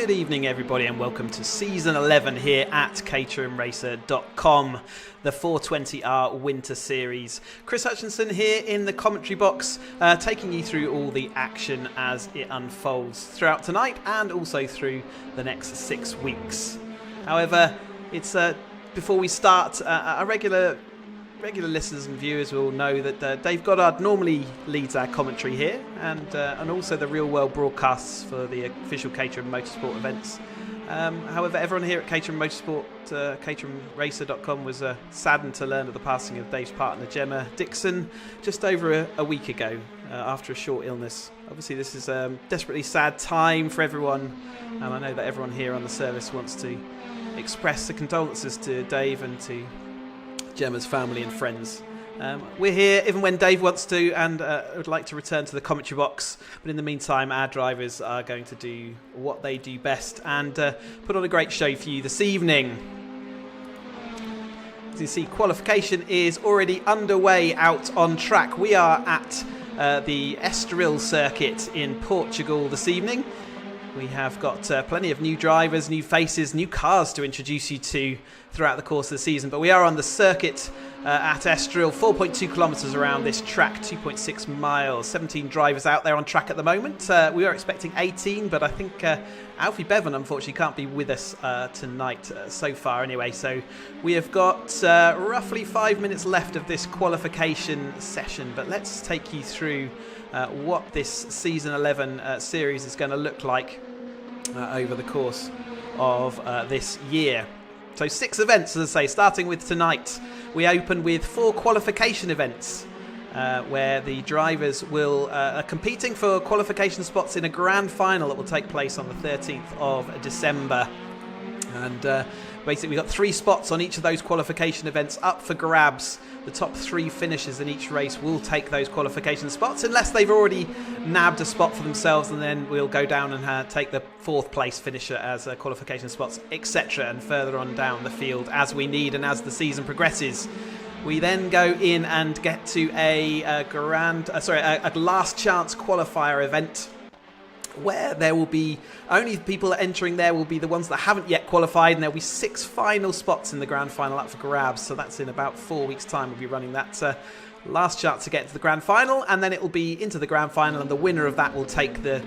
Good evening everybody and welcome to season 11 here at caterhamracer.com, the 420R winter series. Chris Hutchinson here in the commentary box, taking you through all the action as it unfolds throughout tonight and also through the next 6 weeks. However, it's before we start, our regular listeners and viewers will know that Dave Goddard normally leads our commentary here and also the real world broadcasts for the official Caterham Motorsport events. However, everyone here at Caterham Motorsport, caterhamracer.com was saddened to learn of the passing of Dave's partner Gemma Dixon just over a week ago after a short illness. Obviously this is a desperately sad time for everyone, and I know that everyone here on the service wants to express the condolences to Dave and to Gemma's family and friends. We're here even when Dave wants to and would like to return to the commentary box, but in the meantime our drivers are going to do what they do best and put on a great show for you this evening. As you see, qualification is already underway out on track. We are at the Estoril circuit in Portugal this evening. We have got plenty of new drivers, new faces, new cars to introduce you to throughout the course of the season. But we are on the circuit at Estoril, 4.2 kilometres around this track, 2.6 miles, 17 drivers out there on track at the moment. We are expecting 18, but I think Alfie Bevan unfortunately can't be with us tonight so far anyway. So we have got roughly 5 minutes left of this qualification session. But let's take you through what this season 11 series is going to look like over the course of this year. So 6 events, as I say, starting with tonight. We open with 4 qualification events where the drivers will are competing for qualification spots in a grand final that will take place on the 13th of December. And basically we've got 3 spots on each of those qualification events up for grabs. The top 3 finishers in each race will take those qualification spots unless they've already nabbed a spot for themselves, and then we'll go down and take the 4th place finisher as qualification spots, etc., and further on down the field as we need and as the season progresses. We then go in and get to a last chance qualifier event, where there will be only people entering there will be the ones that haven't yet qualified, and there'll be 6 final spots in the grand final up for grabs. So that's in about 4 weeks' time. We'll be running that last chance to get to the grand final, and then it will be into the grand final, and the winner of that will take the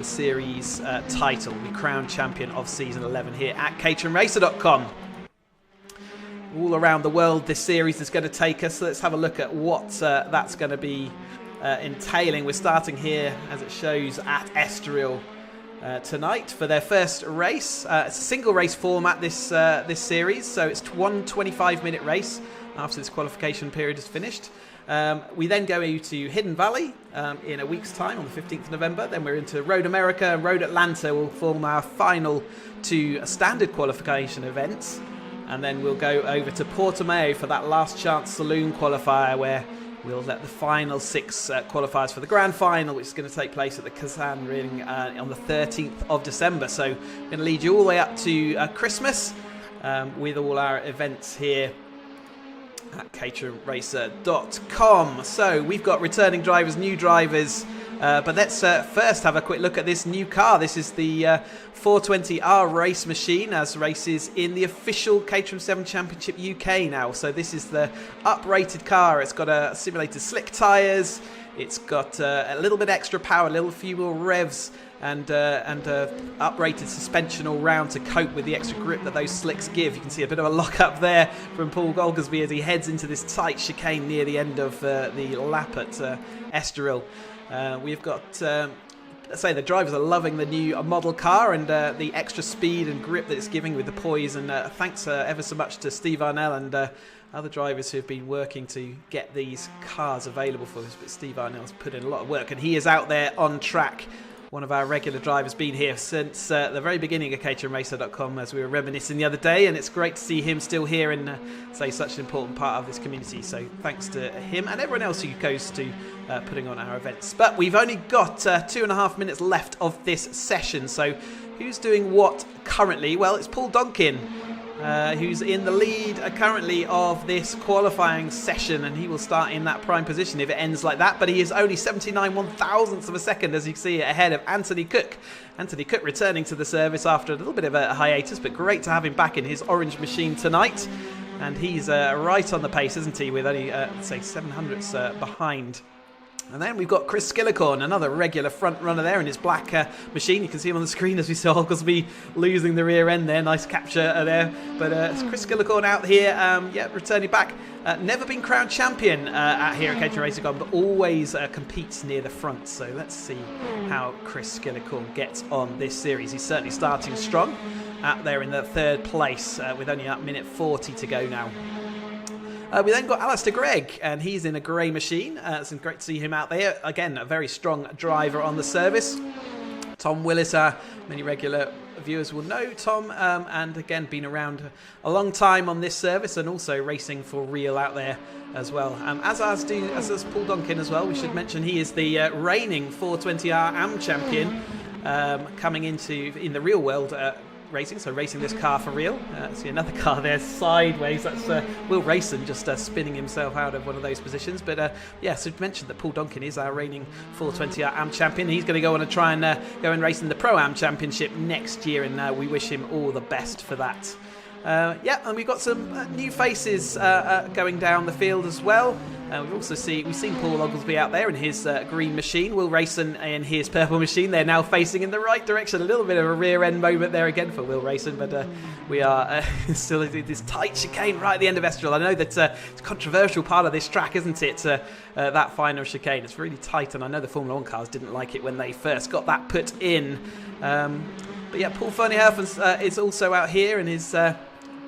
series title, the crown champion of season 11 here at caterhamracer.com. All around the world this series is going to take us. So let's have a look at what that's going to be entailing. We're starting here, as it shows, at Estoril tonight for their first race. It's a single race format, this series, so it's one 25-minute race after this qualification period is finished. We then go to Hidden Valley in a week's time on the 15th of November. Then we're into Road America, and Road Atlanta will form our final 2 standard qualification events. And then we'll go over to Portimao for that last chance saloon qualifier, where we'll let the final 6 qualifiers for the grand final, which is going to take place at the Kazan Ring on the 13th of December. So we're going to lead you all the way up to Christmas with all our events here at caterhamracer.com. So we've got returning drivers, new drivers, but let's first have a quick look at this new car. This is the 420R race machine, as races in the official Caterham Seven Championship UK now. So this is the uprated car. It's got a simulated slick tyres. It's got a little bit extra power, a little few more revs, and uprated suspension all round to cope with the extra grip that those slicks give. You can see a bit of a lock up there from Paul Golgersby as he heads into this tight chicane near the end of the lap at Estoril. We've got, let's say, the drivers are loving the new model car and the extra speed and grip that it's giving with the poise. And thanks ever so much to Steve Arnell and other drivers who have been working to get these cars available for us. But Steve Arnell's put in a lot of work, and he is out there on track. One of our regular drivers, been here since the very beginning of caterhamracer.com, as we were reminiscing the other day, and it's great to see him still here and say such an important part of this community. So thanks to him and everyone else who goes to putting on our events. But we've only got 2.5 minutes left of this session. So who's doing what currently? Well, it's Paul Donkin who's in the lead currently of this qualifying session, and he will start in that prime position if it ends like that, but he is only 79 1,000ths of a second, as you can see, ahead of Anthony Cook. Anthony Cook returning to the service after a little bit of a hiatus, but great to have him back in his orange machine tonight, and he's right on the pace, isn't he, with only, say, 700ths behind. And then we've got Chris Skillicorn, another regular front runner there in his black machine. You can see him on the screen as we saw Oglesby losing the rear end there. Nice capture there. But Chris Skillicorn out here, returning back. Never been crowned champion here at caterhamracer.com, but always competes near the front. So let's see how Chris Skillicorn gets on this series. He's certainly starting strong out there in the third place with only a minute 40 to go now. We then got Alistair Gregg, and he's in a grey machine. It's great to see him out there. Again, a very strong driver on the service. Tom Willis, many regular viewers will know Tom, and again, been around a long time on this service and also racing for real out there as well. As does Paul Donkin as well. We should mention he is the reigning 420R AM champion, coming in the real world racing, so racing this car for real. See another car there sideways. That's Will Rayson just spinning himself out of one of those positions. But so mentioned that Paul Donkin is our reigning 420R AM champion. He's going to go on and try and go and race in the Pro Am Championship next year, and we wish him all the best for that. And we've got some new faces going down the field as well. We've seen Paul Oglesby out there in his green machine, Will Rayson in his purple machine. They're now facing in the right direction. A little bit of a rear end moment there again for Will Rayson, but we are still in this tight chicane right at the end of Estoril. I know that it's a controversial part of this track, isn't it? That final chicane. It's really tight, and I know the Formula 1 cars didn't like it when they first got that put in. Paul Ferniehofen is also out here in his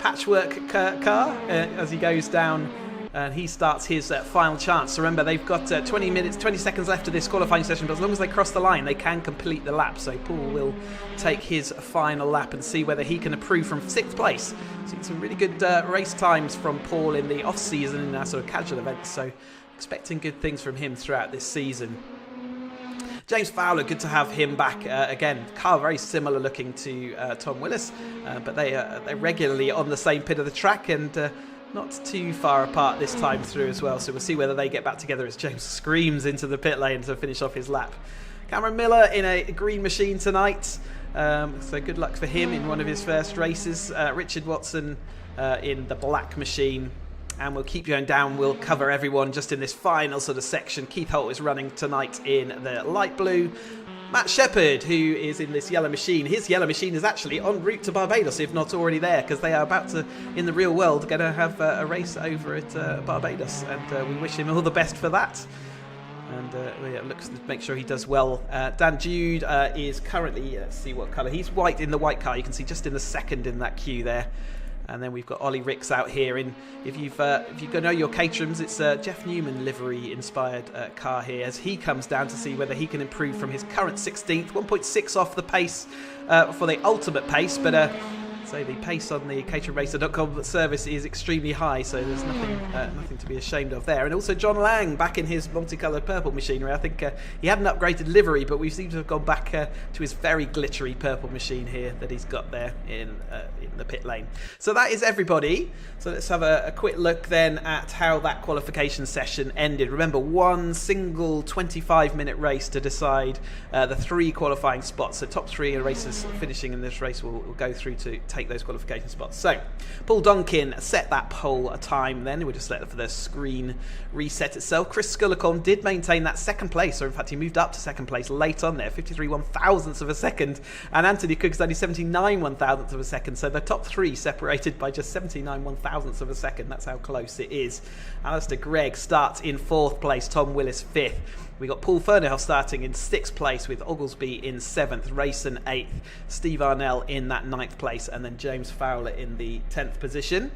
patchwork car as he goes down, and he starts his final chance. So remember, they've got 20 seconds left of this qualifying session, but as long as they cross the line, they can complete the lap. So Paul will take his final lap and see whether he can improve from 6th place. Seen some really good race times from Paul in the off-season in our sort of casual events, so expecting good things from him throughout this season. James Fowler, good to have him back again. Car very similar looking to Tom Willis, but they're regularly on the same pit of the track, and not too far apart this time through as well. So we'll see whether they get back together as James screams into the pit lane to finish off his lap. Cameron Miller in a green machine tonight, so good luck for him in one of his first races. Richard Watson in the black machine. And we'll keep going down. We'll cover everyone just in this final sort of section. Keith Holt is running tonight in the light blue. Matt Shepherd, who is in this yellow machine. His yellow machine is actually en route to Barbados, if not already there, because they are about to, in the real world, going to have a race over at Barbados. And we wish him all the best for that. And looks to make sure he does well. Dan Jude is currently, let's see what colour. He's white in the white car. You can see just in the second in that queue there. And then we've got Ollie Ricks out here in, if you know your Caterhams, it's a Jeff Newman livery inspired car here, as he comes down to see whether he can improve from his current 16th, 1.6 off the pace for the ultimate pace, but so the pace on the caterhamracer.com service is extremely high, so there's nothing to be ashamed of there. And also John Lang back in his multicoloured purple machinery. I think he had an upgraded livery, but we seem to have gone back to his very glittery purple machine here that he's got there in the pit lane. So that is everybody. So let's have a quick look then at how that qualification session ended. Remember, one single 25-minute race to decide the 3 qualifying spots. So top 3 racers finishing in this race will go through to take those qualification spots. So Paul Donkin set that pole time then. We'll just let the screen reset itself. Chris Skillicorn did maintain that 2nd place, or in fact he moved up to 2nd place late on there, 53 1,000ths of a second, and Anthony Cook's only 79 1,000ths of a second, so the top 3 separated by just 79 1,000ths of a second. That's how close it is. Alistair Gregg starts in 4th place, Tom Willis 5th. We got Paul Ferniehofen starting in 6th place, with Oglesby in 7th, Rayson 8th, Steve Arnell in that 9th place, and then James Fowler in the 10th position.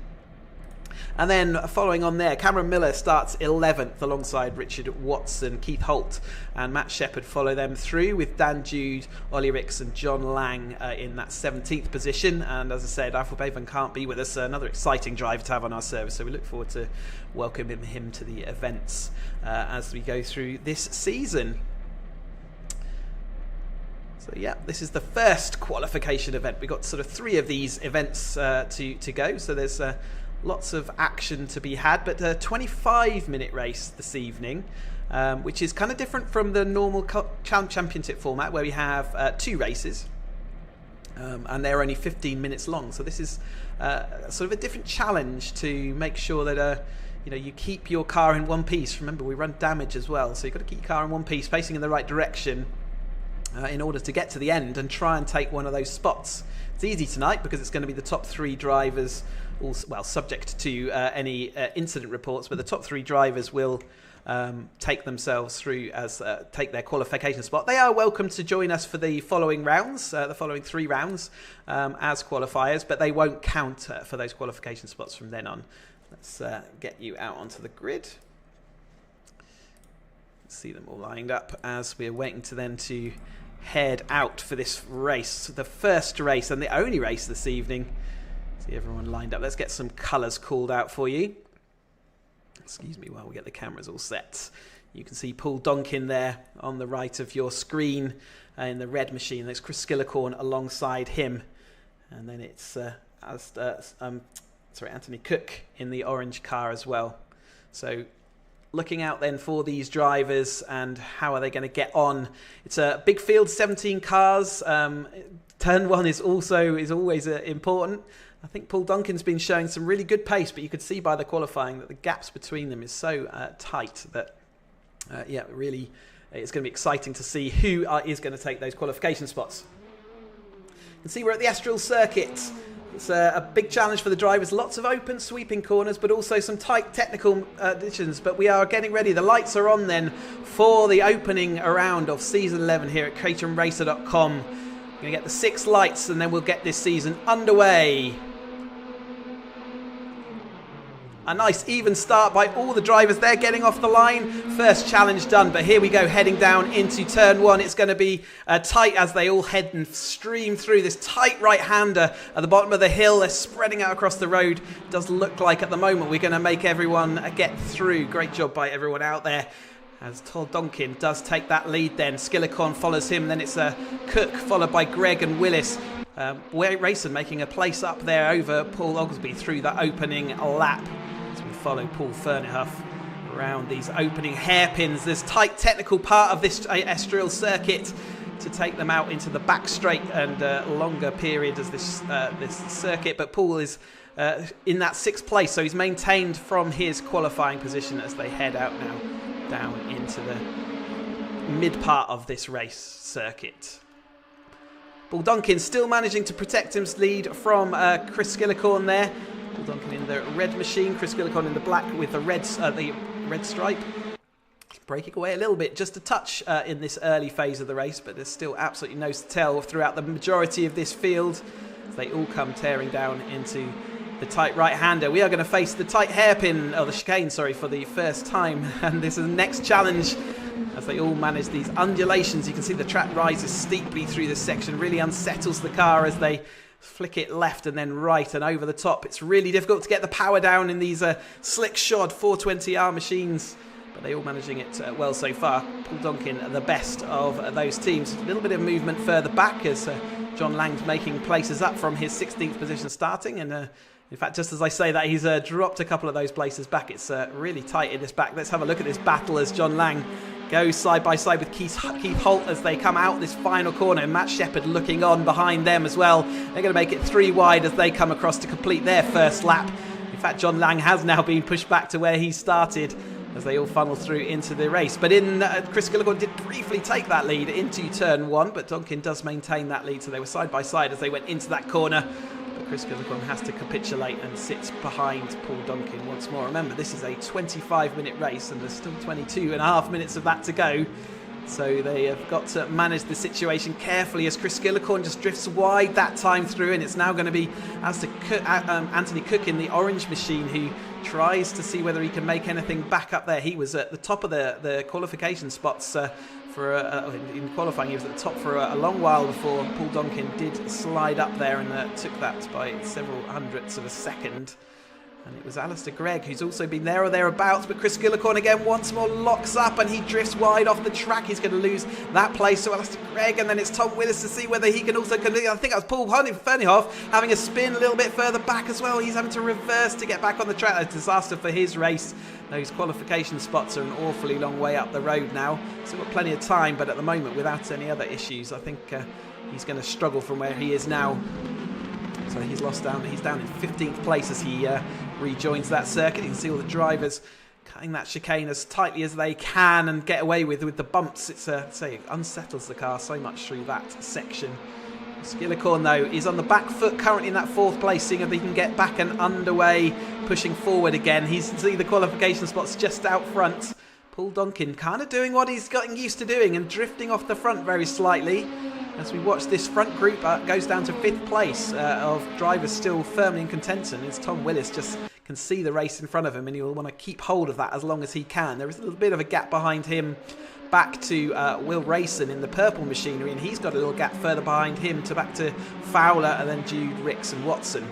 And then following on there, Cameron Miller starts 11th alongside Richard Watson, Keith Holt and Matt Shepherd follow them through, with Dan Jude, Ollie Ricks and John Lang in that 17th position. And as I said, Alfred Baven can't be with us, another exciting driver to have on our service, so we look forward to welcoming him to the events as we go through this season. So yeah, this is the first qualification event. We've got sort of 3 of these events to go, so there's lots of action to be had, but a 25-minute race this evening, which is kind of different from the normal championship format where we have 2 races, and they're only 15 minutes long. So this is sort of a different challenge to make sure that you keep your car in one piece. Remember, we run damage as well, so you've got to keep your car in one piece, facing in the right direction, in order to get to the end and try and take one of those spots. It's easy tonight because it's going to be the top 3 drivers, well, subject to any incident reports, but the top 3 drivers will take themselves through as take their qualification spot. They are welcome to join us for the following rounds, the following 3 rounds as qualifiers, but they won't count for those qualification spots from then on. Let's get you out onto the grid. See them all lined up as we're waiting to then to head out for this race, the first race and the only race this evening. See everyone lined up. Let's get some colours called out for you. Excuse me while we get the cameras all set. You can see Paul Donkin there on the right of your screen in the red machine. There's Chris Skillicorn alongside him, and then it's Anthony Cook in the orange car as well. So looking out then for these drivers and how are they going to get on. It's a big field, 17 cars. Turn 1 is always important. I think Paul Duncan's been showing some really good pace, but you could see by the qualifying that the gaps between them is so tight that really it's going to be exciting to see who is going to take those qualification spots. You can see we're at the Estoril circuit. It's a big challenge for the drivers. Lots of open sweeping corners, but also some tight technical additions. But we are getting ready. The lights are on then for the opening round of season 11 here at caterhamracer.com. We're going to get the 6 lights and then we'll get this season underway. A nice even start by all the drivers. They're getting off the line. First challenge done, but here we go, heading down into turn 1. It's going to be tight as they all head and stream through this tight right-hander at the bottom of the hill. They're spreading out across the road. It does look like at the moment we're going to make everyone get through. Great job by everyone out there. As Todd Donkin does take that lead then. Skillicorn follows him. Then it's Cook, followed by Greg and Willis. Rayson making a place up there over Paul Oglesby through that opening lap. As we follow Paul Fernihuff around these opening hairpins. This tight technical part of this Estoril circuit to take them out into the back straight and longer period as this circuit. But Paul is in that 6th place, so he's maintained from his qualifying position as they head out now down into the mid part of this race circuit. Paul Duncan still managing to protect his lead from Chris Skillicorn there. Paul Duncan in the red machine, Chris Skillicorn in the black with the red stripe. Breaking away a little bit, just a touch in this early phase of the race, but there's still absolutely no tell throughout the majority of this field as they all come tearing down into the tight right-hander. We are going to face the tight hairpin, or the chicane, sorry, for the first time. And this is the next challenge as they all manage these undulations. You can see the track rises steeply through this section, really unsettles the car as they flick it left and then right and over the top. It's really difficult to get the power down in these slick shod 420R machines, but they all managing it well so far. Paul Donkin, the best of those teams. A little bit of movement further back as John Lang's making places up from his 16th position starting, and in fact, just as I say that, he's dropped a couple of those places back. It's really tight in this back. Let's have a look at this battle as John Lang goes side by side with Keith Holt as they come out this final corner. And Matt Shepherd looking on behind them as well. They're going to make it 3 wide as they come across to complete their first lap. In fact, John Lang has now been pushed back to where he started as they all funnel through into the race. But Chris Skillicorn did briefly take that lead into turn 1, but Donkin does maintain that lead. So they were side by side as they went into that corner. Chris Skillicorn has to capitulate and sits behind Paul Donkin once more. Remember, this is a 25-minute race and there's still 22.5 minutes of that to go. So they have got to manage the situation carefully as Chris Skillicorn just drifts wide that time through, and it's now going to be Anthony Cook in the orange machine who tries to see whether he can make anything back up there. He was at the top of the qualification spots in qualifying. He was at the top for a long while before Paul Donkin did slide up there and took that by several hundredths of a second. And it was Alistair Gregg who's also been there or thereabouts, but Chris Gillicorn again once more locks up and he drifts wide off the track. He's going to lose that place to Alistair Gregg, and then it's Tom Willis to see whether he can also continue. I think that was Paul Ferneyhoff having a spin a little bit further back as well. He's having to reverse to get back on the track. A disaster for his race. Those qualification spots are an awfully long way up the road now. Still got plenty of time, but at the moment, without any other issues, I think he's going to struggle from where he is now. So he's down in 15th place as he rejoins that circuit. You can see all the drivers cutting that chicane as tightly as they can and get away with the bumps. It unsettles the car so much through that section. Gillicorn, though, is on the back foot currently in that 4th place, seeing if he can get back and underway, pushing forward again. He's see the qualification spots just out front. Paul Donkin kind of doing what he's gotten used to doing and drifting off the front very slightly. As we watch this front group goes down to 5th place of drivers still firmly in contention. It's Tom Willis just can see the race in front of him and he'll want to keep hold of that as long as he can. There is a little bit of a gap behind him back to Will Rayson in the purple machinery, and he's got a little gap further behind him to back to Fowler and then Jude, Ricks and Watson.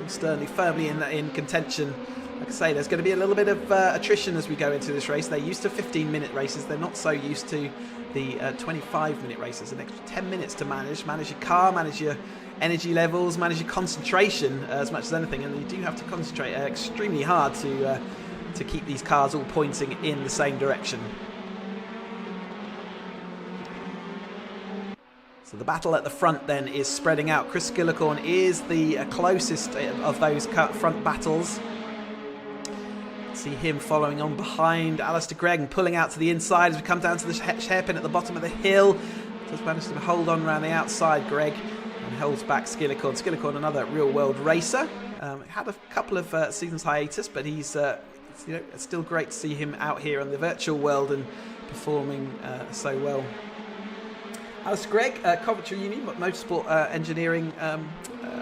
Sternly firmly in contention. Like I say, there's going to be a little bit of attrition as we go into this race. They're used to 15-minute races. They're not so used to the 25-minute races. An extra 10 minutes to manage your car, manage your energy levels, manage your concentration as much as anything. And you do have to concentrate extremely hard to keep these cars all pointing in the same direction. So the battle at the front then is spreading out. Chris Gillicorn is the closest of those front battles. See him following on behind Alistair Gregg and pulling out to the inside as we come down to the hairpin at the bottom of the hill. Just managed to hold on around the outside, Gregg, and holds back Gillicorn. Gillicorn, another real-world racer. Had a couple of seasons hiatus, but he's it's still great to see him out here in the virtual world and performing so well. Alistair Gregg, Coventry Uni Motorsport Engineering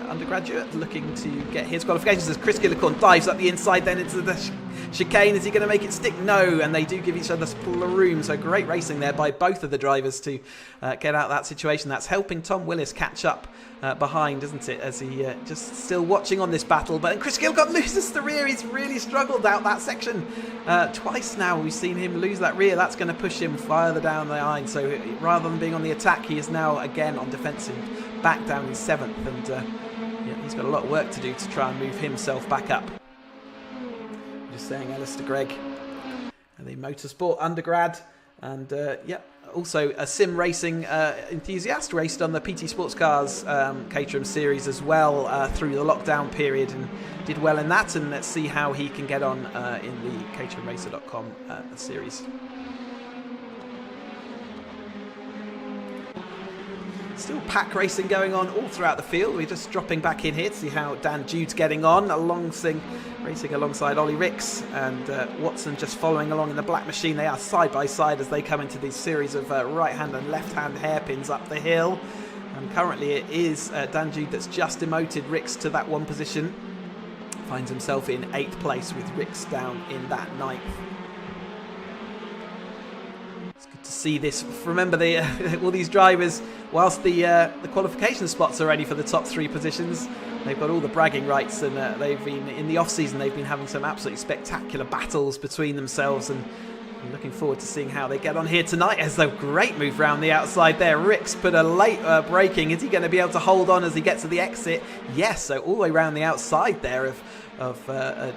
undergraduate, looking to get his qualifications as Chris Gillicorn dives up the inside then into the chicane. Is he going to make it stick? No, and they do give each other room. So great racing there by both of the drivers to get out of that situation. That's helping Tom Willis catch up behind, isn't it, as he just still watching on this battle. But Chris Gillicorn loses the rear. He's really struggled out that section. Twice now we've seen him lose that rear. That's going to push him further down the line. So rather than being on the attack, he is now again on defensive, back down in 7th. And he's got a lot of work to do to try and move himself back up. Just saying, Alistair Gregg, the motorsport undergrad, and also a sim racing enthusiast, raced on the PT Sports Cars Caterham series as well through the lockdown period and did well in that. And let's see how he can get on in the caterhamracer.com series. Still pack racing going on all throughout the field. We're just dropping back in here to see how Dan Jude's getting on, racing alongside Ollie Ricks and Watson just following along in the black machine. They are side by side as they come into these series of right-hand and left-hand hairpins up the hill. And currently it is Dan Jude that's just demoted Ricks to that 1 position. Finds himself in 8th place with Ricks down in that 9th. To see this, remember all these drivers, whilst the qualification spots are ready for the top 3 positions, they've got all the bragging rights, and they've been in the off season. They've been having some absolutely spectacular battles between themselves, and I'm looking forward to seeing how they get on here tonight. As a great move round the outside there. Ricks put a late braking. Is he going to be able to hold on as he gets to the exit? Yes. So all the way around the outside there of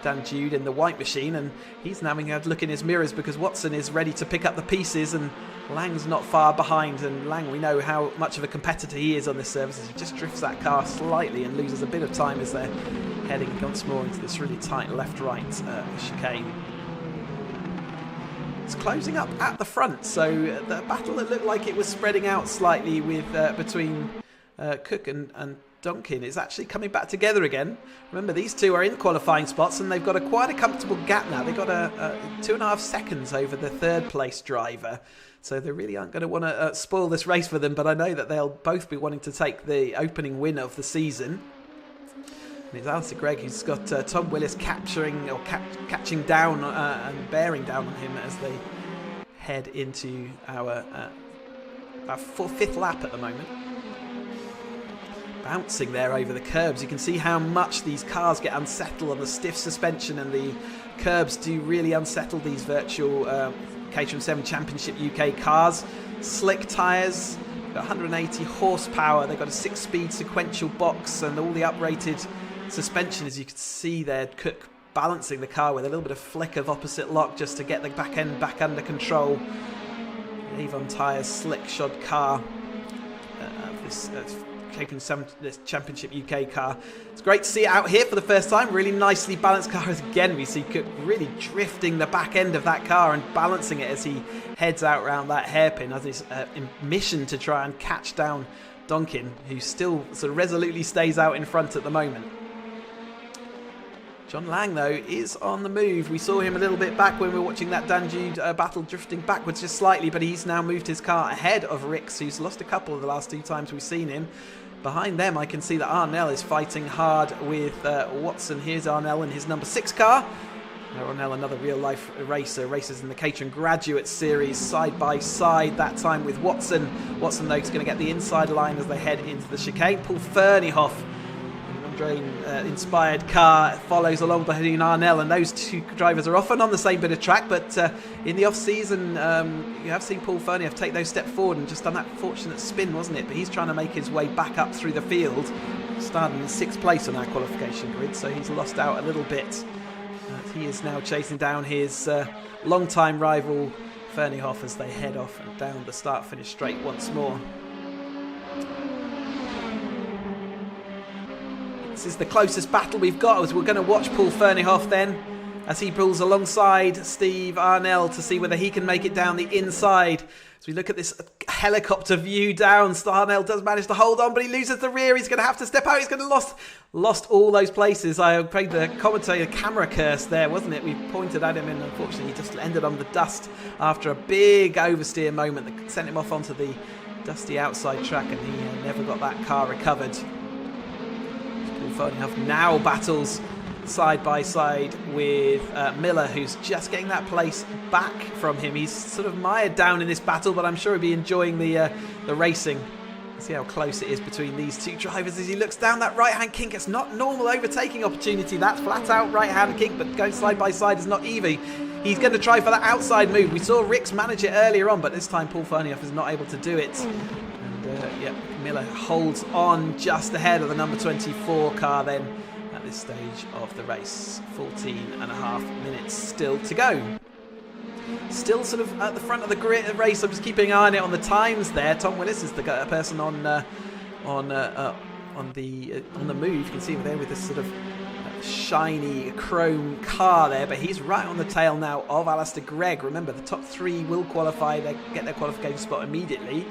Dan Jude in the white machine, and he's now having a look in his mirrors because Watson is ready to pick up the pieces and Lang's not far behind. And Lang, we know how much of a competitor he is on this service, as he just drifts that car slightly and loses a bit of time as they're heading once more into this really tight left-right chicane. It's closing up at the front, so the battle that looked like it was spreading out slightly with between Cook and Donkin is actually coming back together again. Remember, these two are in qualifying spots and they've got quite a comfortable gap now. They've got 2.5 seconds over the 3rd place driver. So they really aren't going to want to spoil this race for them, but I know that they'll both be wanting to take the opening win of the season. And it's Alistair Gregg who's got Tom Willis catching down and bearing down on him as they head into our 5th lap at the moment. bouncing there over the curbs. You can see how much these cars get unsettled on the stiff suspension, and the curbs do really unsettle these virtual Caterham 7 Championship UK cars. Slick tyres, got 180 horsepower, they've got a 6-speed sequential box, and all the uprated suspension, as you can see there. Cook balancing the car with a little bit of flick of opposite lock just to get the back end back under control. Avon tyres, slick shod car. This Caterham 7 Championship UK car. It's great to see it out here for the first time. Really nicely balanced car. Again, we see Cook really drifting the back end of that car and balancing it as he heads out around that hairpin as his mission to try and catch down Donkin, who still sort of resolutely stays out in front at the moment. John Lang, though, is on the move. We saw him a little bit back when we were watching that Danjude battle, drifting backwards just slightly, but he's now moved his car ahead of Ricks, who's lost a couple of the last 2 times we've seen him. Behind them, I can see that Arnell is fighting hard with Watson. Here's Arnell in his number 6 car. Arnell, another real-life racer, races in the Caterham Graduate Series, side by side, that time with Watson. Watson, though, is going to get the inside line as they head into the chicane. Paul Ferneyhoff, inspired car, follows along behind Arnell, and those 2 drivers are often on the same bit of track, but in the off-season you have seen Paul Ferneyhoff take those steps forward and just done that fortunate spin, wasn't it? But he's trying to make his way back up through the field, starting in 6th place on our qualification grid, so he's lost out a little bit. He is now chasing down his long-time rival Ferneyhoff as they head off and down the start-finish straight once more. This is the closest battle we've got, as we're going to watch Paul Ferneyhoff then as he pulls alongside Steve Arnell to see whether he can make it down the inside. As we look at this helicopter view down, Arnell does manage to hold on, but he loses the rear. He's going to have to step out. He's going to lost all those places. I played the commentator camera curse there, wasn't it? We pointed at him, and unfortunately he just ended on the dust after a big oversteer moment that sent him off onto the dusty outside track, and he never got that car recovered. Ferneyhoff now battles side by side with Miller, who's just getting that place back from him. He's sort of mired down in this battle, but I'm sure he'll be enjoying the racing. See how close it is between these 2 drivers as he looks down that right-hand kink. It's not normal overtaking opportunity. That's flat-out right-hand kink, but going side by side is not easy. He's going to try for that outside move. We saw Ricks manage it earlier on, but this time Paul Ferneyhoff is not able to do it. Miller holds on just ahead of the number 24 car then at this stage of the race. 14.5 minutes still to go. Still sort of at the front of the race. I'm just keeping an eye on it on the times there. Tom Willis is the person on the move. You can see him there with this sort of shiny chrome car there, but he's right on the tail now of Alistair Gregg. Remember, the top 3 will qualify. They get their qualification spot immediately.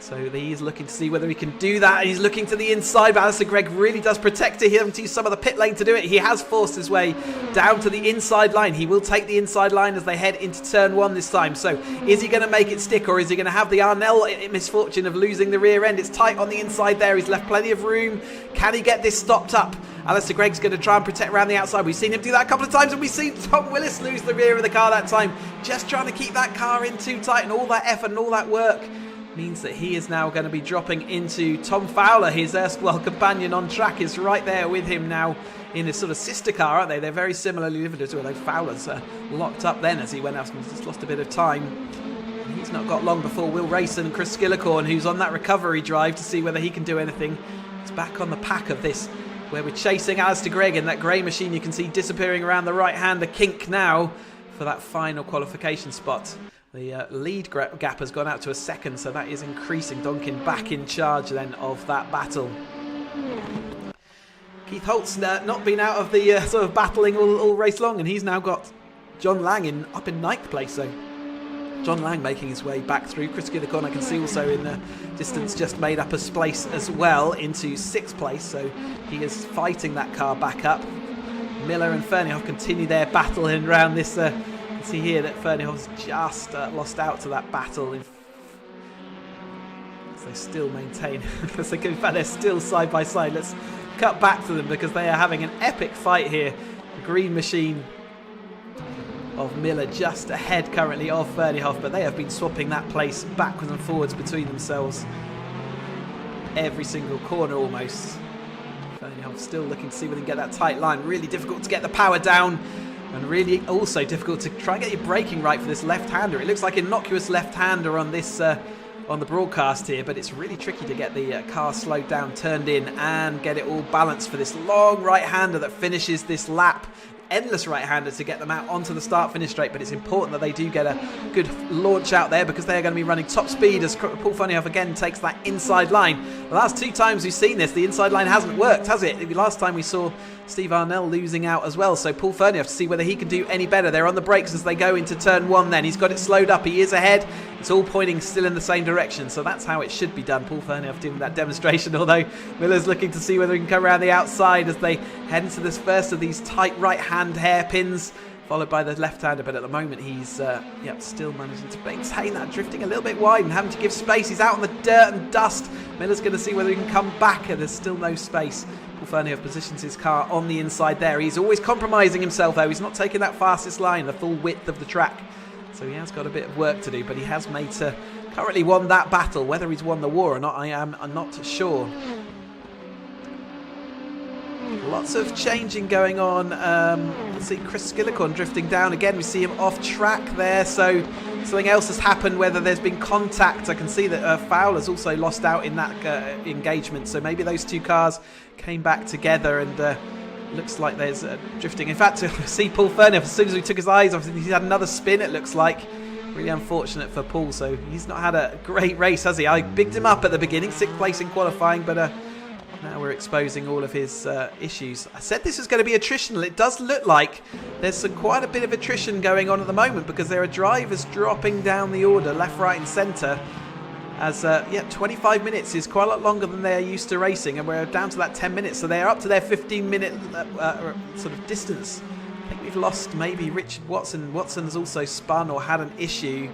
So he's looking to see whether he can do that. He's looking to the inside, but Alistair Gregg really does protect it. He having to use some of the pit lane to do it. He has forced his way down to the inside line. He will take the inside line as they head into turn 1 this time. So is he going to make it stick, or is he going to have the Arnell misfortune of losing the rear end? It's tight on the inside there. He's left plenty of room. Can he get this stopped up? Alistair Gregg's going to try and protect around the outside. We've seen him do that a couple of times, and we've seen Tom Willis lose the rear of the car that time. Just trying to keep that car in too tight, and all that effort and all that work means that he is now going to be dropping into Tom Fowler. His erstwhile companion on track is right there with him now in his sort of sister car, aren't they? They're very similarly livered as well. Though Fowler's locked up then as he went out and just lost a bit of time. He's not got long before Will Rayson and Chris Skillicorn, who's on that recovery drive to see whether he can do anything. It's back on the pack of this, where we're chasing Alistair Gregg in that grey machine. You can see disappearing around the right-hander kink now for that final qualification spot. The lead gap has gone out to a second, so that is increasing. Donkin back in charge then of that battle. Keith Holt's not been out of the sort of battling all race long, and he's now got John Lang up in 9th place. So John Lang making his way back through. Chris Gillicorn, I can see also in the distance, just made up a place as well into 6th place. So he is fighting that car back up. Miller and Ferneyhoff continue their battle in around this. See here that Ferneyhoff's just lost out to that battle. So they still maintain. They're still side by side. Let's cut back to them because they are having an epic fight here. The green machine of Miller just ahead currently of Ferneyhoff, but they have been swapping that place backwards and forwards between themselves. every single corner almost. I'm still looking to see whether they can get that tight line. Really difficult to get the power down, and really also difficult to try and get your braking right for this left-hander. It looks like an innocuous left-hander on this on the broadcast here, but it's really tricky to get the car slowed down, turned in, and get it all balanced for this long right-hander that finishes this lap. Endless right-hander to get them out onto the start-finish straight, but it's important that they do get a good launch out there because they're going to be running top speed as Paul Funnyhoff again takes that inside line. The last two times we've seen this, the inside line hasn't worked, has it? The last time we saw Steve Arnell losing out as well, so Paul Funnyhoff to see whether he can do any better. They're on the brakes as they go into turn one then. He's got it slowed up, he is ahead. It's all pointing still in the same direction, so that's how it should be done. Paul Funnyhoff doing that demonstration, although Miller's looking to see whether he can come around the outside as they head into this first of these tight right-hand hairpins, followed by the left-hander, but at the moment he's still managing to maintain that, drifting a little bit wide and having to give space. He's out on the dirt and dust. Miller's going to see whether he can come back, and there's still no space. Paul Funnyhoff positions his car on the inside there. He's always compromising himself though. He's not taking that fastest line, the full width of the track. So he has got a bit of work to do, but he has currently won that battle. Whether he's won the war or not, I'm not sure. Lots of changing going on. Let's see Chris Skillicorn drifting down again. We see him off track there, so something else has happened, whether there's been contact. I can see that Fowler's also lost out in that engagement, so maybe those two cars came back together, and looks like there's drifting. In fact, see Paul Funnyhoff, as soon as he took his eyes off, he's had another spin, it looks like. Really unfortunate for Paul, so he's not had a great race, has he? I bigged him up at the beginning, 6th place in qualifying, but now we're exposing all of his issues. I said this was going to be attritional. It does look like there's quite a bit of attrition going on at the moment because there are drivers dropping down the order, left, right and centre. As 25 minutes is quite a lot longer than they're used to racing, and we're down to that 10 minutes, so they're up to their 15-minute sort of distance. I think we've lost maybe Richard Watson. Watson has also spun or had an issue,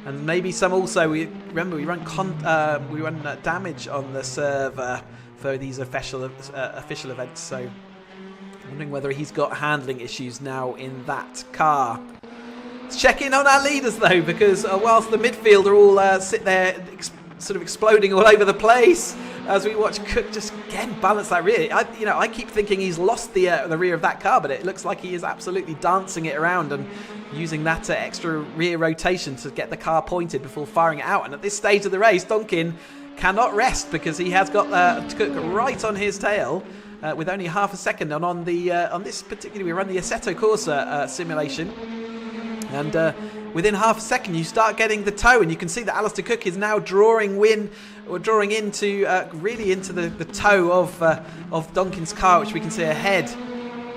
and maybe some also. We run damage on the server for these official events, so I'm wondering whether he's got handling issues now in that car. Let's check in on our leaders though, because whilst the midfield are all sit there sort of exploding all over the place, as we watch Cook just again balance that rear. I keep thinking he's lost the rear of that car, but it looks like he is absolutely dancing it around and using that extra rear rotation to get the car pointed before firing it out. And at this stage of the race, Donkin cannot rest because he has got Cook right on his tail. With only half a second, and on this particular, we run the Assetto Corsa simulation, and within half a second you start getting the toe, and you can see that Alistair Cook is now drawing into really into the toe of Donkin's car, which we can see ahead.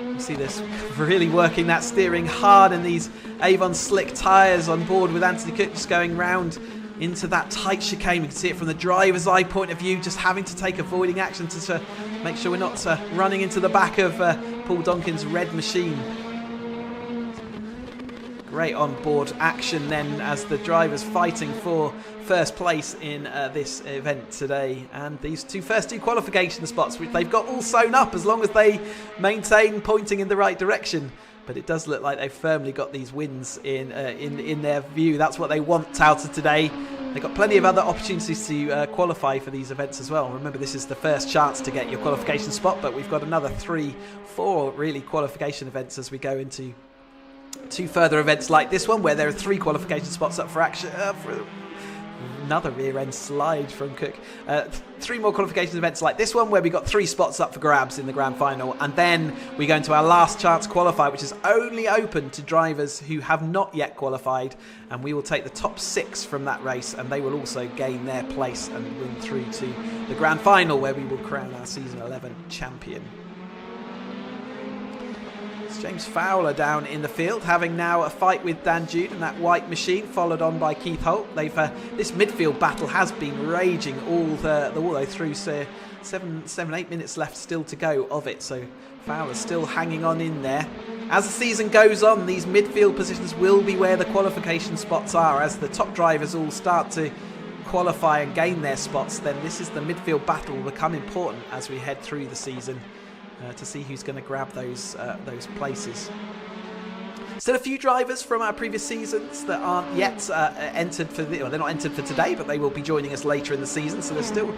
You see this really working that steering hard in these Avon slick tyres on board, with Anthony Cook just going round into that tight chicane. We can see it from the driver's eye point of view, just having to take avoiding action to make sure we're not running into the back of Paul Donkin's red machine. Great on-board action then as the drivers fighting for first place in this event today. And these first two qualification spots, which they've got all sewn up as long as they maintain pointing in the right direction. But it does look like they've firmly got these wins in their view. That's what they want out of today. They've got plenty of other opportunities to qualify for these events as well. Remember, this is the first chance to get your qualification spot, but we've got another 3-4 really qualification events as we go into two further events like this one, where there are 3 qualification spots up for action. Another rear end slide from Cook. 3 more qualification events like this one, where we got 3 spots up for grabs in the grand final, and then we go into our last chance qualifier, which is only open to drivers who have not yet qualified, and we will take the top 6 from that race, and they will also gain their place and win through to the grand final, where we will crown our season 11 champion. James Fowler down in the field, having now a fight with Dan Jude and that white machine, followed on by Keith Holt. This midfield battle has been raging all the way through, so 7-8 minutes left still to go of it, so Fowler's still hanging on in there. As the season goes on, these midfield positions will be where the qualification spots are. As the top drivers all start to qualify and gain their spots, then this is the midfield battle will become important as we head through the season. To see who's going to grab those places. Still a few drivers from our previous seasons that aren't yet entered for they're not entered for today, but they will be joining us later in the season. So there's still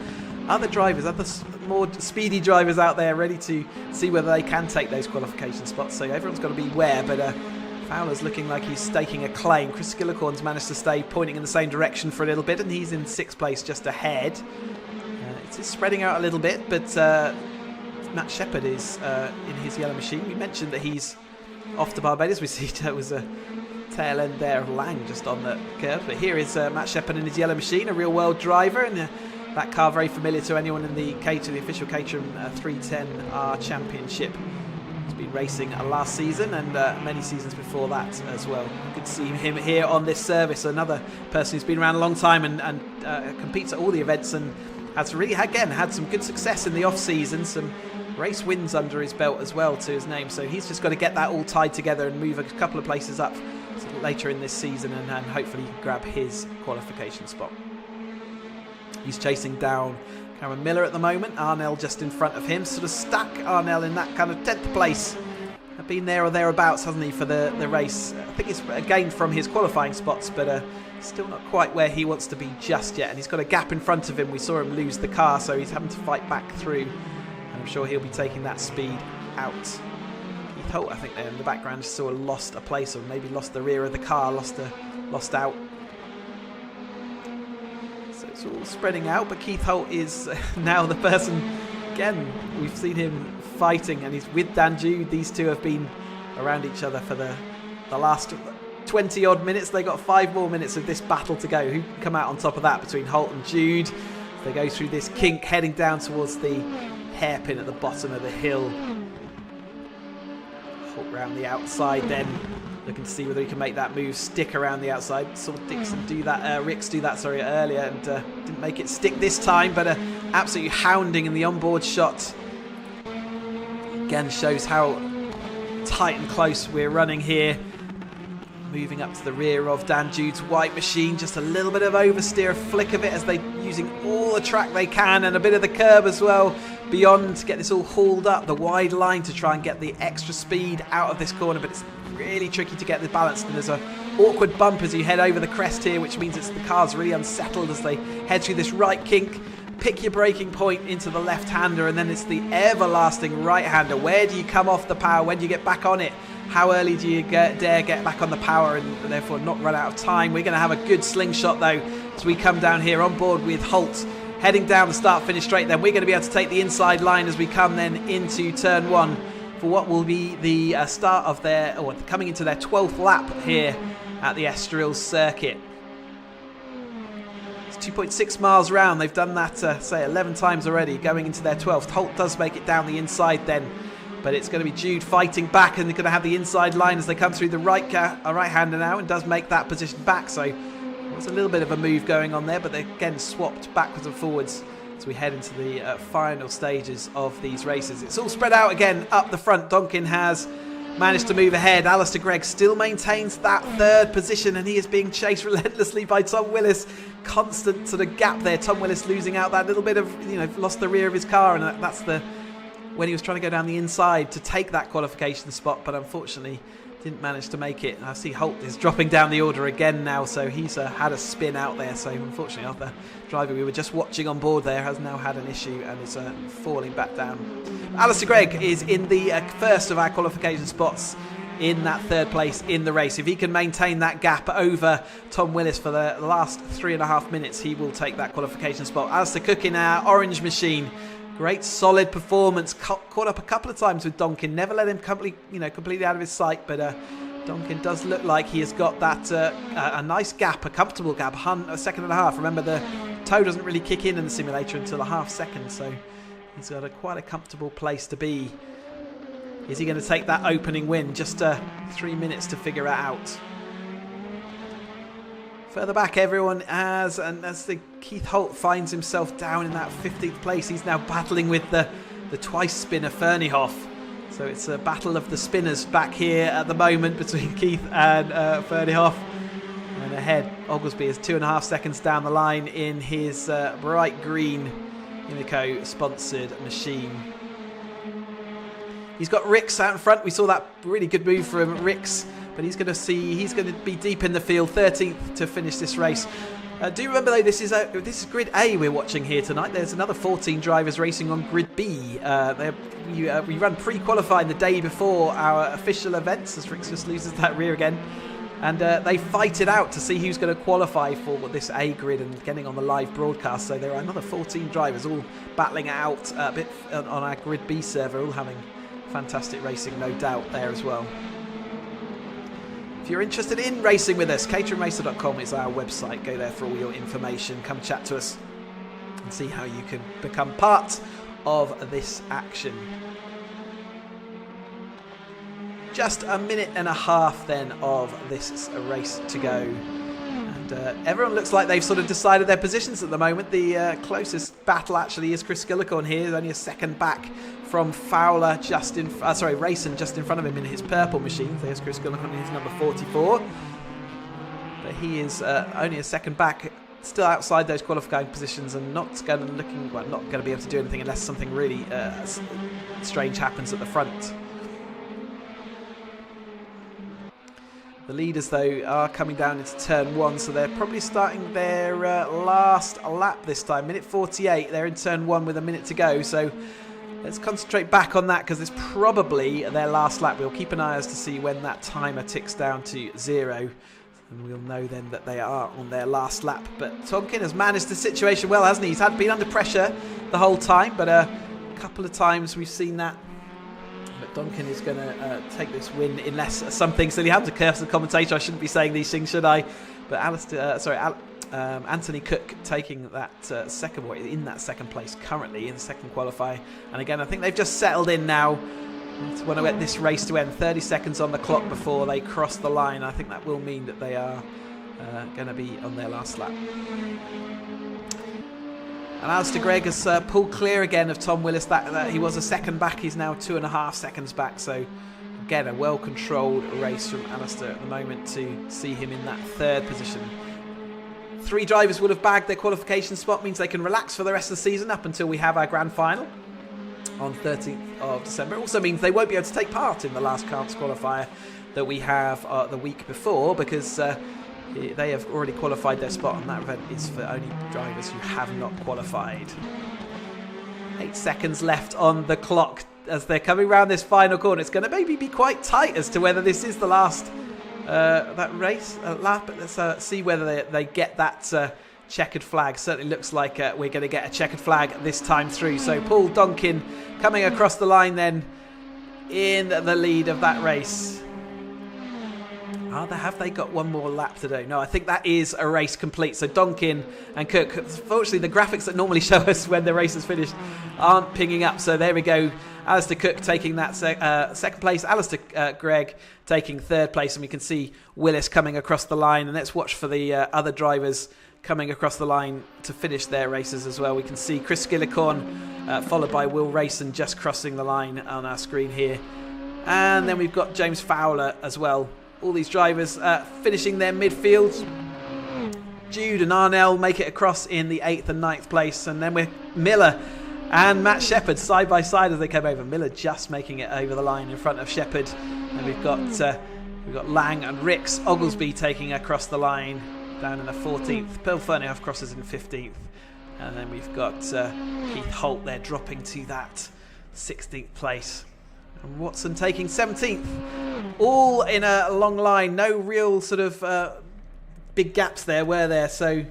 other drivers, more speedy drivers out there ready to see whether they can take those qualification spots. So everyone's got to beware, but Fowler's looking like he's staking a claim. Chris Skillicorn's managed to stay pointing in the same direction for a little bit, and he's in 6th place just ahead. It's spreading out a little bit, but Matt Shepherd is in his yellow machine. We mentioned that he's off to Barbados. We see there was a tail end there of Lang just on the curve, but here is Matt Shepherd in his yellow machine, a real world driver, and that car very familiar to anyone in the official Caterham 310R Championship. He's been racing last season and many seasons before that as well. Good to see him here on this service. Another person who's been around a long time and competes at all the events and has really, again, had some good success in the off-season, some race wins under his belt as well to his name. So he's just got to get that all tied together and move a couple of places up later in this season and hopefully grab his qualification spot. He's chasing down Cameron Miller at the moment. Arnell just in front of him. Sort of stuck Arnell in that kind of 10th place. Been there or thereabouts, hasn't he, for the race. I think it's gained from his qualifying spots, but still not quite where he wants to be just yet. And he's got a gap in front of him. We saw him lose the car, so he's having to fight back through. And I'm sure he'll be taking that speed out. Keith Holt, I think, there in the background, just sort of lost a place, or maybe lost the rear of the car, lost out. It's all spreading out, but Keith Holt is now the person. Again, we've seen him fighting, and he's with Dan Jude. These two have been around each other for the last 20 odd minutes. They got 5 more minutes of this battle to go. Who can come out on top of that between Holt and Jude? They go through this kink heading down towards the hairpin at the bottom of the hill. Holt round the outside then, looking to see whether he can make that move, stick around the outside. Saw Dixon do that, Ricks do that, earlier, and didn't make it stick this time, but absolutely hounding in the onboard shot. Again, shows how tight and close we're running here. Moving up to the rear of Dan Jude's white machine, just a little bit of oversteer, a flick of it as they're using all the track they can, and a bit of the curb as well beyond to get this all hauled up the wide line to try and get the extra speed out of this corner, but it's really tricky to get the balance, and there's a awkward bump as you head over the crest here, which means the car's really unsettled as they head through this right kink. Pick your braking point into the left-hander, and then it's the everlasting right-hander. Where do you come off the power? When do you get back on it? How early do you dare get back on the power and therefore not run out of time? We're going to have a good slingshot though as we come down here on board with Holt heading down the start-finish straight. Then we're going to be able to take the inside line as we come then into turn 1 for what will be the start of coming into their 12th lap here at the Estoril circuit. 2.6 miles round. They've done that, say, 11 times already, going into their 12th. Holt does make it down the inside then, but it's going to be Jude fighting back, and they're going to have the inside line as they come through the right-hander now, and does make that position back. So there's a little bit of a move going on there, but they again swapped backwards and forwards as we head into the final stages of these races. It's all spread out again up the front. Donkin has managed to move ahead. Alistair Gregg still maintains that 3rd position, and he is being chased relentlessly by Tom Willis. Constant sort of gap there. Tom Willis losing out that little bit of, lost the rear of his car, and that's when he was trying to go down the inside to take that qualification spot, but unfortunately didn't manage to make it. I see Holt is dropping down the order again now, so he's had a spin out there. So unfortunately, the driver we were just watching on board there has now had an issue and is falling back down. Alistair Gregg is in the first of our qualification spots in that 3rd place in the race. If he can maintain that gap over Tom Willis for the last 3.5 minutes, he will take that qualification spot. Alistair Cook in our orange machine. Great solid performance, caught up a couple of times with Donkin, never let him completely out of his sight, but Donkin does look like he has got that a nice gap, a comfortable gap, a second and a half. Remember, the toe doesn't really kick in the simulator until a half second, so he's got quite a comfortable place to be. Is he going to take that opening win? Just 3 minutes to figure it out. Further back, everyone as the Keith Holt finds himself down in that 15th place. He's now battling with the twice spinner Ferniehoff. So it's a battle of the spinners back here at the moment between Keith and Ferniehoff. And ahead, Oglesby is 2.5 seconds down the line in his bright green Unico sponsored machine. He's got Ricks out in front. We saw that really good move from Ricks, but he's going to be deep in the field, 13th to finish this race. Do remember though, this is Grid A we're watching here tonight. There's another 14 drivers racing on Grid B. We run pre-qualifying the day before our official events, as Rix just loses that rear again. And they fight it out to see who's going to qualify for this A grid and getting on the live broadcast. So there are another 14 drivers all battling it out a bit on our Grid B server, all having fantastic racing, no doubt, there as well. If you're interested in racing with us, caterhamracer.com is our website. Go there for all your information. Come chat to us and see how you can become part of this action. Just a minute and a half then of this race to go. And everyone looks like they've sort of decided their positions at the moment. The closest battle actually is CSCUK here. He's only a second back from Fowler, Rayson just in front of him in his purple machine. There's CSCUK in his number 44. But he is only a second back, still outside those qualifying positions, and not going to be able to do anything unless something really strange happens at the front. The leaders, though, are coming down into turn 1, so they're probably starting their last lap this time. Minute 48, they're in turn 1 with a minute to go, so let's concentrate back on that because it's probably their last lap. We'll keep an eye as to see when that timer ticks down to 0, and we'll know then that they are on their last lap. But Tonkin has managed the situation well, hasn't he? He's been under pressure the whole time, but a couple of times we've seen that. But Duncan is going to take this win unless something silly happens. To curse the commentator, I shouldn't be saying these things, should I? But Anthony Cook taking that second, in that second place currently in the second qualifier. And again, I think they've just settled in now. Want to get this race to end. 30 seconds on the clock before they cross the line. I think that will mean that they are going to be on their last lap. And Alistair Gregg has pulled clear again of Tom Willis. That he was a second back. He's now 2.5 seconds back. So again, a well-controlled race from Alistair at the moment to see him in that third position. 3 drivers will have bagged their qualification spot. Means they can relax for the rest of the season up until we have our grand final on 13th of December. It also means they won't be able to take part in the last chance qualifier that we have the week before, because they have already qualified their spot, and that event is for only drivers who have not qualified. 8 seconds left on the clock as they're coming around this final corner. It's going to maybe be quite tight as to whether this is the last that race lap. Let's see whether they get that checkered flag. Certainly looks like we're going to get a checkered flag this time through. So Paul Donkin coming across the line then in the lead of that race. Have they got one more lap to do? No, I think that is a race complete. So Donkin and Cook, unfortunately the graphics that normally show us when the race is finished aren't pinging up. So there we go. Alistair Cook taking that second place. Alistair Gregg taking third place. And we can see Willis coming across the line. And let's watch for the other drivers coming across the line to finish their races as well. We can see Chris Gillicorn followed by Will Rayson just crossing the line on our screen here. And then we've got James Fowler as well. All these drivers finishing their midfield. Jude and Arnell make it across in the 8th and 9th place. And then we're Miller and Matt Shepherd side by side as they come over. Miller just making it over the line in front of Shepherd. And we've got Lang and Rix Oglesby taking across the line down in the 14th. Bill Fernhoff crosses in 15th. And then we've got Keith Holt there dropping to that 16th place. And Watson taking 17th. All in a long line. No real sort of big gaps there, were there? So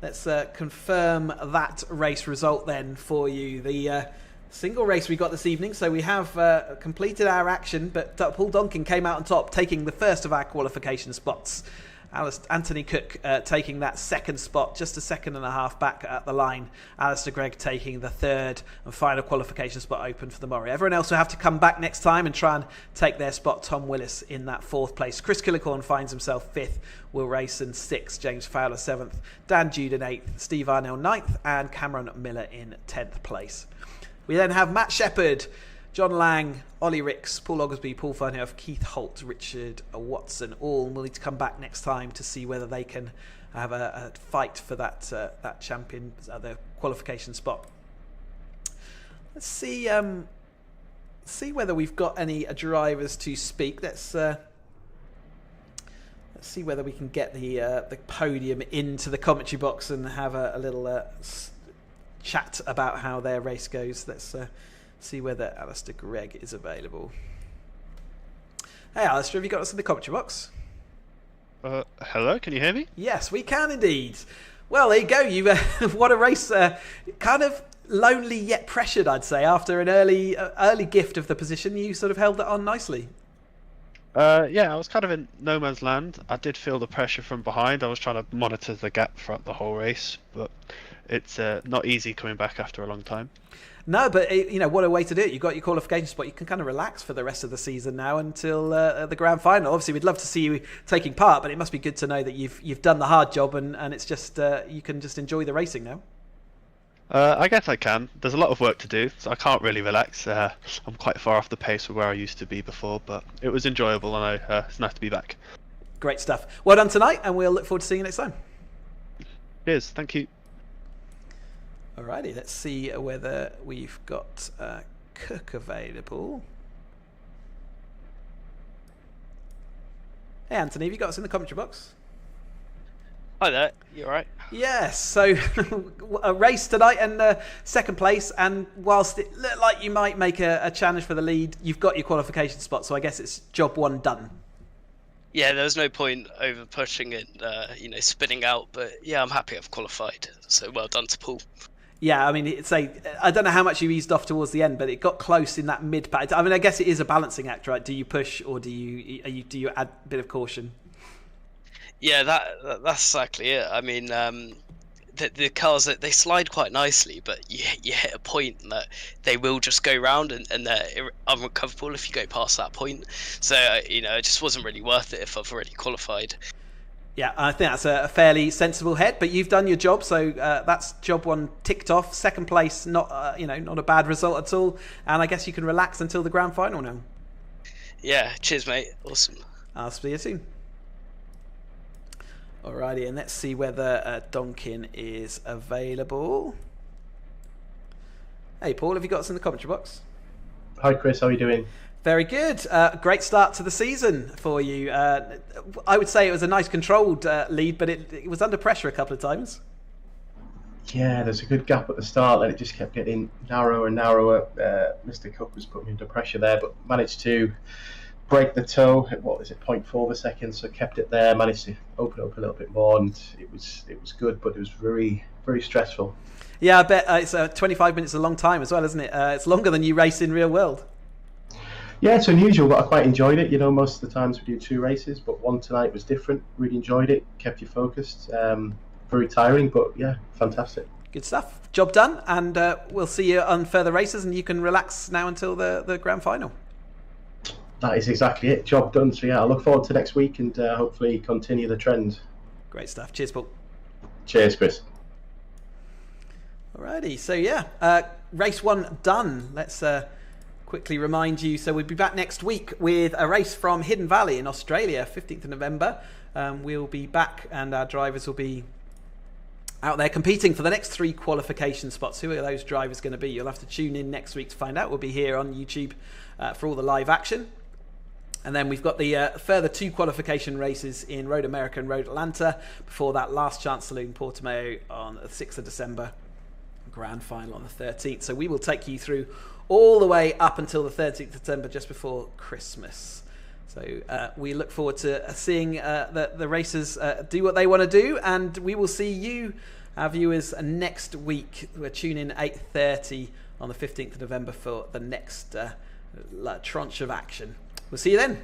let's confirm that race result then for you. The single race we got this evening. So we have completed our action, but Paul Donkin came out on top, taking the first of our qualification spots. Anthony Cook taking that second spot, just a second and a half back at the line. Alistair Gregg taking the third and final qualification spot open for tomorrow. Everyone else will have to come back next time and try and take their spot. Tom Willis in that 4th place. Chris Gillicorn finds himself 5th. Will Rayson 6th. James Fowler 7th. Dan Jude in 8th. Steve Arnell 9th. And Cameron Miller in 10th place. We then have Matt Shepherd, John Lang, Ollie Rix, Paul Oglesby, Paul Fernhoff, Keith Holt, Richard Watson, all will need to come back next time to see whether they can have a fight for that champion, the qualification spot. Let's see whether we've got any drivers to speak. Let's Let's see whether we can get the podium into the commentary box and have a little chat about how their race goes. Let's see whether Alistair Gregg is available. Hey Alistair, have you got us in the commentary box? Hello, can you hear me? Yes, we can indeed. Well, there you go. You what a race! Kind of lonely yet pressured, I'd say. After an early gift of the position, you sort of held that on nicely. Yeah, I was kind of in no man's land. I did feel the pressure from behind. I was trying to monitor the gap throughout the whole race, but it's not easy coming back after a long time. No, but what a way to do it. You've got your qualification spot. You can kind of relax for the rest of the season now until the grand final. Obviously, we'd love to see you taking part, but it must be good to know that you've done the hard job and it's just you can just enjoy the racing now. I guess I can. There's a lot of work to do, so I can't really relax. I'm quite far off the pace of where I used to be before, but it was enjoyable and it's nice to be back. Great stuff. Well done tonight, and we'll look forward to seeing you next time. Cheers, thank you. Alrighty, let's see whether we've got Cook available. Hey Anthony, have you got us in the commentary box? Hi there, you alright? Yes, so a race tonight and second place, and whilst it looked like you might make a challenge for the lead, you've got your qualification spot, so I guess it's job one done. Yeah, there was no point over pushing it, spinning out, but yeah, I'm happy I've qualified, so well done to Paul. Yeah, I mean, I don't know how much you eased off towards the end, but it got close in that mid-pack. I mean, I guess it is a balancing act, right? Do you push or do you add a bit of caution? Yeah, that's exactly it. I mean, the cars, they slide quite nicely, but you hit a point that they will just go round and they're unrecoverable if you go past that point. So, it just wasn't really worth it if I've already qualified. Yeah, I think that's a fairly sensible head, but you've done your job, so that's job one ticked off. Second place, not a bad result at all, and I guess you can relax until the grand final now. Yeah, cheers, mate. Awesome. I'll see you soon. Alrighty, and let's see whether Donkin is available. Hey, Paul, have you got us in the commentary box? Hi, Chris. How are you doing? Very good. Great start to the season for you. I would say it was a nice controlled lead, but it was under pressure a couple of times. Yeah, there's a good gap at the start, and it just kept getting narrower and narrower. Mr. Cook was putting me under pressure there, but managed to break the toe at 0.4 of a second, so kept it there. Managed to open up a little bit more, and it was good, but it was very, very stressful. Yeah, I bet it's 25 minutes is a long time as well, isn't it? It's longer than you race in real world. Yeah, it's unusual, but I quite enjoyed it. Most of the times we do 2 races, but one tonight was different. Really enjoyed it, kept you focused. Very tiring, but yeah, fantastic. Good stuff. Job done, and we'll see you on further races, and you can relax now until the grand final. That is exactly it. Job done. So yeah, I look forward to next week and hopefully continue the trend. Great stuff. Cheers, Paul. Cheers, Chris. Alrighty, so yeah, race one done. Let's quickly remind you, so we'll be back next week with a race from Hidden Valley in Australia, 15th of November. We'll be back and our drivers will be out there competing for the next 3 qualification spots. Who are those drivers going to be? You'll have to tune in next week to find out. We'll be here on YouTube for all the live action. And then we've got the further 2 qualification races in Road America and Road Atlanta before that last chance saloon Portimao on the 6th of December, grand final on the 13th. So we will take you through all the way up until the 13th of December, just before Christmas. So we look forward to seeing the racers do what they want to do, and we will see you, our viewers, next week. We're tuning in 8:30 on the 15th of November for the next tranche of action. We'll see you then.